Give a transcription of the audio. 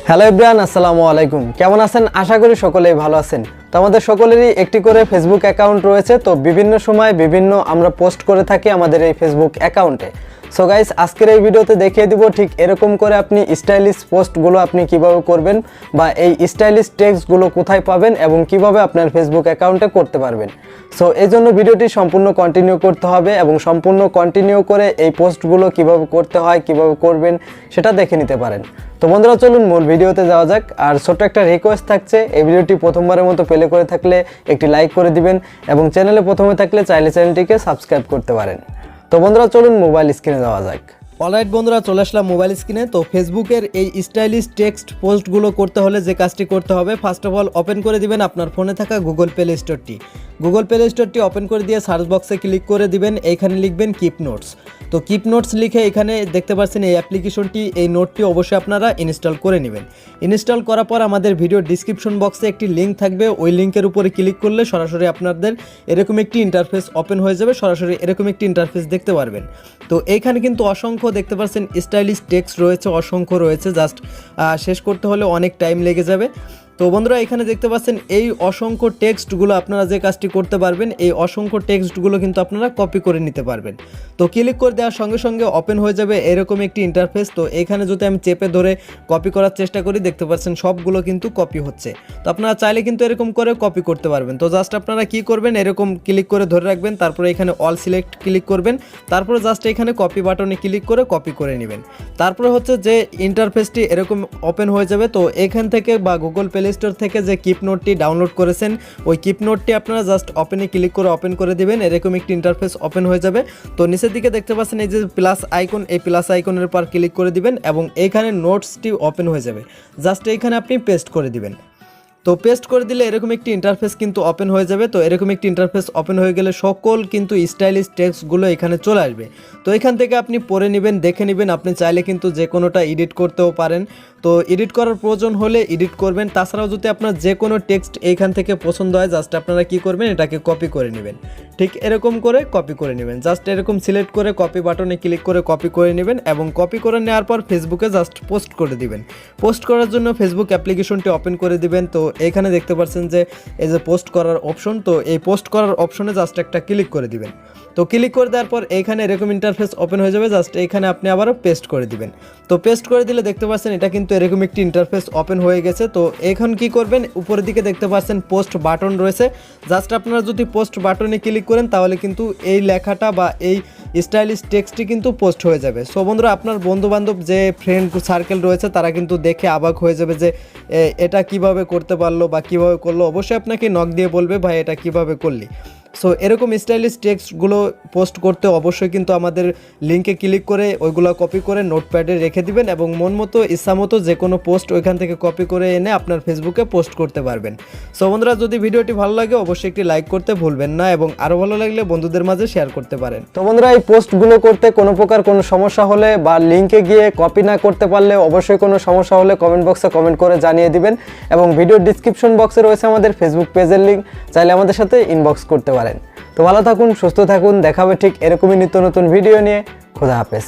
Hello everyone, আসসালামু আলাইকুম। কেমন আছেন? আশা করি সকলেই ভালো আছেন। তো আমাদের সকলেরই একটি করে ফেসবুক অ্যাকাউন্ট রয়েছে। তো বিভিন্ন সময় বিভিন্ন আমরা পোস্ট করে থাকি আমাদের এই ফেসবুক অ্যাকাউন্টে। সো গাইস, আজকের এই ভিডিওতে দেখিয়ে দিব ঠিক এরকম করে আপনি স্টাইলিশ পোস্টগুলো আপনি কিভাবে করবেন বা এই স্টাইলিশ টেক্সটগুলো কোথায় পাবেন এবং কিভাবে আপনার ফেসবুক অ্যাকাউন্টে করতে পারবেন। সো এই জন্য ভিডিওটি সম্পূর্ণ কন্টিনিউ করতে হবে এবং সম্পূর্ণ কন্টিনিউ করে এই পোস্টগুলো কিভাবে করতে হয়, কিভাবে করবেন সেটা দেখে নিতে পারেন। তো বন্ধুরা, চলুন মূল ভিডিওতে যাওয়া যাক। আর ছোট্ট একটা রিকোয়েস্ট থাকছে, এই ভিডিওটি প্রথমবারের মতো প্লে করে থাকলে একটি লাইক করে দিবেন এবং চ্যানেলে প্রথমে থাকলে চাইলে চ্যানেলটিকে সাবস্ক্রাইব করতে পারেন। তো বন্ধুরা, চলুন মোবাইল স্ক্রিনে যাওয়া যাক। অলরাইট বন্ধুরা, চলে আসলাম মোবাইল স্ক্রিনে। তো ফেসবুকের এই স্টাইলিশ টেক্সট পোস্টগুলো করতে হলে যে কাজটি করতে হবে, ফার্স্ট অফ অল ওপেন করে দিবেন আপনার ফোনে থাকা গুগল প্লে স্টোরটি। গুগল প্লে স্টোরটি ওপেন করে দিয়ে সার্চ বক্সে ক্লিক করে দিবেন, এইখানে লিখবেন কিপ নোটস। তো কিপ নোটস লিখে এখানে দেখতে পাচ্ছেন এই অ্যাপ্লিকেশনটি, এই নোটটি অবশ্যই আপনারা ইনস্টল করে নেবেন। ইনস্টল করার পর আমাদের ভিডিও ডিসক্রিপশন বক্সে একটি লিঙ্ক থাকবে, ওই লিঙ্কের উপরে ক্লিক করলে সরাসরি আপনাদের এরকম একটি ইন্টারফেস ওপেন হয়ে যাবে, সরাসরি এরকম একটি ইন্টারফেস দেখতে পারবেন। তো এইখানে কিন্তু অসংখ্য দেখতে পাচ্ছেন স্টাইলিশ টেক্সট রয়েছে, অসংখ্য রয়েছে, জাস্ট শেষ করতে হলে অনেক টাইম লেগে যাবে। তো বন্ধুরা, এখানে দেখতে পাচ্ছেন এই অসংখ্য টেক্সটগুলো আপনারা যে কাজটি করতে পারবেন, এই অসংখ্য টেক্সটগুলো কিন্তু আপনারা কপি করে নিতে পারবেন। তো ক্লিক করে দেওয়ার সঙ্গে সঙ্গে ওপেন হয়ে যাবে এরকম একটি ইন্টারফেস। তো এখানে যদি আমি চেপে ধরে কপি করার চেষ্টা করি, দেখতে পাচ্ছেন সবগুলো কিন্তু কপি হচ্ছে। তো আপনারা চাইলে কিন্তু এরকম করে কপি করতে পারবেন। তো জাস্ট আপনারা কি করবেন, এরকম ক্লিক করে ধরে রাখবেন, তারপরে এখানে অল সিলেক্ট ক্লিক করবেন, তারপরে জাস্ট এখানে কপি বাটনে ক্লিক করে কপি করে নেবেন। তারপরে হচ্ছে যে ইন্টারফেসটি এরকম ওপেন হয়ে যাবে। তো এখান থেকে বা গুগল প্লে স্টোর থেকে যে কিপ নোটটি ডাউনলোড করেছেন, ওই কিপ নোটটি আপনারা জাস্ট ওপেনে ক্লিক করে ওপেন করে দিবেন, এরকম একটি ইন্টারফেস ওপেন হয়ে যাবে। তো নিচের দিকে দেখতে পাচ্ছেন এই যে প্লাস আইকন, এই প্লাস আইকনের উপর ক্লিক করে দিবেন এবং এইখানে নোটসটি ওপেন হয়ে যাবে, জাস্ট এইখানে আপনি পেস্ট করে দিবেন। তো পেস্ট করে দিলে এরকম একটি ইন্টারফেস কিন্তু ওপেন হয়ে যাবে। তো এরকম একটি ইন্টারফেস ওপেন হয়ে গেলে সকল কিন্তু স্টাইলিশ টেক্সটগুলো এখানে চলে আসবে। তো এখান থেকে আপনি পড়ে নেবেন, দেখে নেবেন, আপনি চাইলে কিন্তু যে কোনোটা এডিট করতেও পারেন। তো এডিট করার প্রয়োজন হলে এডিট করবেন। তাছাড়াও যদি আপনার যে কোনো টেক্সট এইখান থেকে পছন্দ হয়, জাস্ট আপনারা কি করবেন, এটাকে কপি করে নেবেন। ঠিক এরকম করে কপি করে নেবেন, জাস্ট এরকম সিলেক্ট করে কপি বাটনে ক্লিক করে কপি করে নেবেন এবং কপি করে নেওয়ার পর ফেসবুকে জাস্ট পোস্ট করে দিবেন। পোস্ট করার জন্য ফেসবুক অ্যাপ্লিকেশনটি ওপেন করে দিবেন। তো এখানে দেখতে পাচ্ছেন যে এই যে পোস্ট করার অপশন, তো এই পোস্ট করার অপশনে জাস্ট একটা ক্লিক করে দিবেন। তো ক্লিক করে দেওয়ার পর এইখানে এরকম ইন্টারফেস ওপেন হয়ে যাবে, জাস্ট এইখানে আপনি আবারও পেস্ট করে দিবেন। তো পেস্ট করে দিলে দেখতে পাচ্ছেন এটা কিন্তু এরকম একটি ইন্টারফেস ওপেন হয়ে গেছে। তো এখন কি করবেন, উপরের দিকে দেখতে পাচ্ছেন পোস্ট বাটন রয়েছে, জাস্ট আপনারা যদি পোস্ট বাটনে ক্লিক করেন তাহলে কিন্তু এই লেখাটা বা এই স্টাইলিশ টেক্সটটি কিন্তু পোস্ট হয়ে যাবে। সো বন্ধুরা, আপনার বন্ধুবান্ধব যে ফ্রেন্ড সার্কেল রয়েছে তারা কিন্তু দেখে অবাক হয়ে যাবে যে এটা কিভাবে করতে পারলো বা কিভাবে করলো। অবশ্যই আপনাকে নক দিয়ে বলবে, ভাই এটা কিভাবে করলি। সো এরকম স্টাইলিশ টেক্সটগুলো পোস্ট করতে অবশ্যই কিন্তু আমাদের লিঙ্কে ক্লিক করে ওইগুলো কপি করে নোটপ্যাডে রেখে দিবেন এবং মন মতো ইচ্ছা মতো যে কোনো পোস্ট ওইখান থেকে কপি করে এনে আপনার ফেসবুকে পোস্ট করতে পারবেন। সো বন্ধুরা, যদি ভিডিওটি ভালো লাগে অবশ্যই একটি লাইক করতে ভুলবেন না এবং আরও ভালো লাগলে বন্ধুদের মাঝে শেয়ার করতে পারেন। তো বন্ধুরা, এই পোস্টগুলো করতে কোনো প্রকার কোনো সমস্যা হলে বা লিঙ্কে গিয়ে কপি না করতে পারলে অবশ্যই কোনো সমস্যা হলে কমেন্ট বক্সে কমেন্ট করে জানিয়ে দিবেন এবং ভিডিওর ডিসক্রিপশন বক্সে রয়েছে আমাদের ফেসবুক পেজের লিঙ্ক, চাইলে আমাদের সাথে ইনবক্স করতে পারেন। তো ভালো থাকুন, সুস্থ থাকুন, দেখা হবে ঠিক এরকমই নিত্য নতুন ভিডিও নিয়ে। খোদা হাফেজ।